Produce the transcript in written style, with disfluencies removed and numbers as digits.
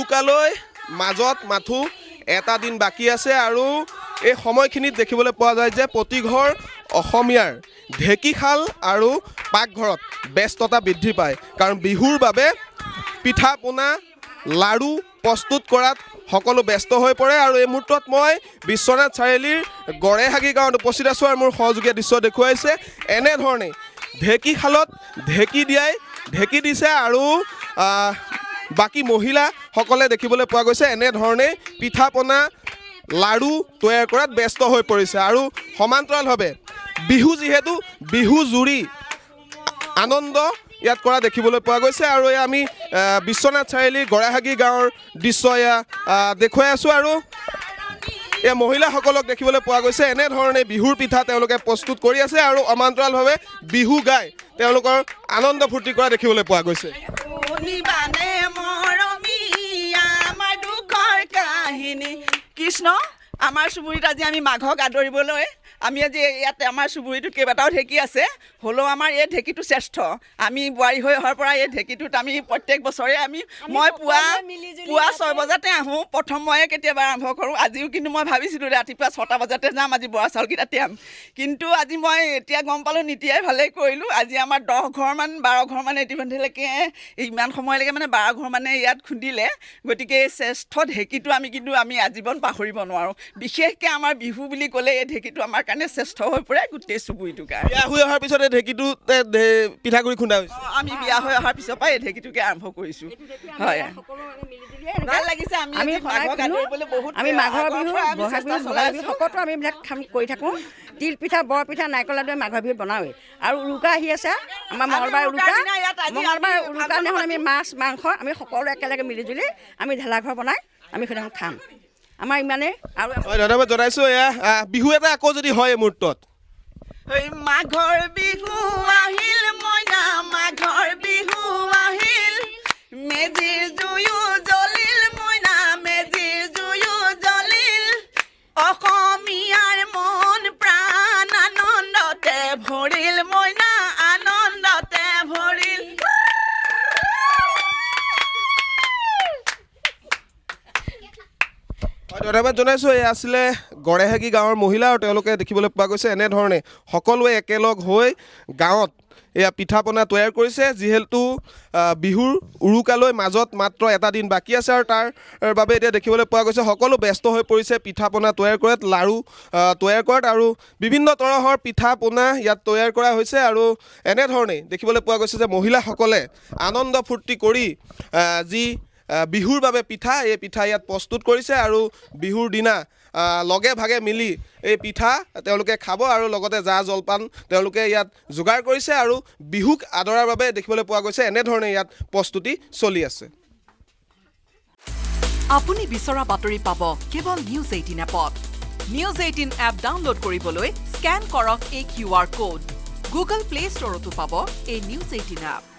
উৰুকালৈ মাজত মাথো এটা দিন বাকী আছে আৰু এই সময়খিনিত দেখিবলৈ পোৱা যায় যে প্ৰতিঘৰ অসমীয়াৰ ঢেঁকীশাল আৰু পাকঘৰত ব্যস্ততা বৃদ্ধি পায় কাৰণ বিহুৰ বাবে পিঠা পনা লাড়ু প্ৰস্তুত কৰাত সকলো ব্যস্ত হৈ পৰে আৰু এই মুহূৰ্তত মই বিশ্বনাথ চাৰিআলিৰ গড়েহাগি গাঁৱত উপস্থিত আছোঁ আৰু মোৰ সহযোগীয়ে দৃশ্য দেখুৱাইছে এনেধৰণে ঢেঁকীশালত ঢেঁকী দিছে আৰু বাকী মহিলাসকলে দেখিবলৈ পোৱা গৈছে এনেধৰণে পিঠা পনা লাড়ু তৈয়াৰ কৰাত ব্যস্ত হৈ পৰিছে আৰু সমান্তৰালভাৱে বিহু যিহেতু বিহু জুৰি আনন্দ ইয়াত কৰা দেখিবলৈ পোৱা গৈছে আৰু আমি বিশ্বনাথ চাৰিআলিৰ গড়েহাগি গাঁৱৰ দৃশ্য দেখুৱাই আছোঁ আৰু এই মহিলাসকলক দেখিবলৈ পোৱা গৈছে এনেধৰণে বিহুৰ পিঠা তেওঁলোকে প্ৰস্তুত কৰি আছে আৰু সমান্তৰালভাৱে বিহু গাই তেওঁলোকৰ আনন্দ ফূৰ্তি কৰা দেখিবলৈ পোৱা গৈছে কৃষ্ণ আমাৰ চুবুৰীত আজি আমি মাঘক আদৰিবলৈ আমি আজি ইয়াতে আমাৰ চুবুৰীটোত কেইবাটাও ঢেঁকী আছে হ'লেও আমাৰ এই ঢেঁকীটো শ্ৰেষ্ঠ আমি বোৱাৰী হৈ অহাৰ পৰা এই ঢেঁকীটোত আমি প্ৰত্যেক বছৰে মই পুৱা 6 বজাতে আহোঁ প্ৰথম ময়ে কেতিয়াবা আৰম্ভ কৰোঁ আজিও কিন্তু মই ভাবিছিলোঁ ৰাতিপুৱা 6টা বজাতে যাম আজি বৰা চাউলকেইটা তিয়াম কিন্তু আজি মই এতিয়া গম পালোঁ নিতিয়াই ভালেই কৰিলোঁ আজি আমাৰ 10 ঘৰমান 12 ঘৰমান ইতিমধ্যেলৈকে ইমান সময়লৈকে মানে 12 ঘৰ মানে ইয়াত খুন্দিলে গতিকে এই শ্ৰেষ্ঠ ঢেঁকীটো আমি আজীৱন পাহৰিব নোৱাৰোঁ বিশেষকৈ আমাৰ বিহু বুলি ক'লে এই ঢেঁকীটো আমাৰ কাৰণে শ্ৰেষ্ঠ হৈ পৰে গোটেই চুবুৰীটোৰ কাৰণে বিয়া হৈ অহাৰ পিছত এই ঢেঁকীটোতে পিঠাগুড়ি খুন্দা হৈছে আমি বিয়া হৈ অহাৰ পিছৰ পৰা এই ঢেঁকীটোকে আৰম্ভ কৰিছোঁ হয় ভাল লাগিছে আমি মাঘৰ বিহু বহাগ বিহু ভোগালী বিহু সকলো আমি এইবিলাক কাম কৰি থাকোঁ তিল পিঠা বৰ পিঠা নাৰিকল লাডুৱে মাঘৰ বিহুত বনাওঁৱেই আৰু উৰুকা আহি আছে আমাৰ মঙলবাৰ উৰুকা দিনাখন আমি মাছ মাংস আমি সকলো একেলগে মিলিজুলি আমি ভেলাঘৰ বনাই আমি সেইদিনাখন খাম আমাৰ ইমানেই আৰু ধন্যবাদ জনাইছোঁ এয়া বিহু এটা আকৌ যদি হয় এই মুহূৰ্তত মাঘৰ বিহু আহিল মইনা মাঘৰ বিহু আহিল মেজিৰ জুয়ো জ্বলিল মইনা মেজিৰ জুয়ো জ্বলিল অসমীয়াৰ মন প্ৰাণ আনন্দতে ভৰিল মইনা আনন্দতে ভৰিল ধন্যবাদ জনাইছোঁ এয়া আছিলে গড়েহাগি গাঁৱৰ মহিলা আৰু তেওঁলোকে দেখিবলৈ পোৱা গৈছে এনেধৰণে সকলোৱে একেলগ হৈ গাঁৱত এয়া পিঠা পনা তৈয়াৰ কৰিছে যিহেতু বিহুৰ উৰুকালৈ মাজত মাত্ৰ এটা দিন বাকী আছে আৰু তাৰ বাবে এতিয়া দেখিবলৈ পোৱা গৈছে সকলো ব্যস্ত হৈ পৰিছে পিঠা পনা তৈয়াৰ কৰাত লাড়ু তৈয়াৰ কৰাত আৰু বিভিন্ন তৰহৰ পিঠা পনা ইয়াত তৈয়াৰ কৰা হৈছে আৰু এনেধৰণেই দেখিবলৈ পোৱা গৈছে যে মহিলাসকলে আনন্দ ফূৰ্তি কৰি যি বিহুৰ বাবে পিঠা এই পিঠা ইয়াত প্ৰস্তুত কৰিছে আৰু বিহুৰ দিনা লগে ভাগে মিলি এই পিঠা তেওঁলোকে খাব আৰু লগতে জা জলপান তেওঁলোকে ইয়াত যোগাৰ কৰিছে আৰু বিহুক আদৰাৰ বাবে দেখিবলৈ পোৱা গৈছে এনেধৰণে ইয়াত প্ৰস্তুতি চলি আছে আপুনি বিচৰা বাতৰি পাব কেৱল নিউজ 18 এপত নিউজ 18 এপ ডাউনলোড কৰিবলৈ স্কেন কৰক এই QR কোড গুগল প্লে ষ্টৰতো পাব এই নিউজ 18 এপ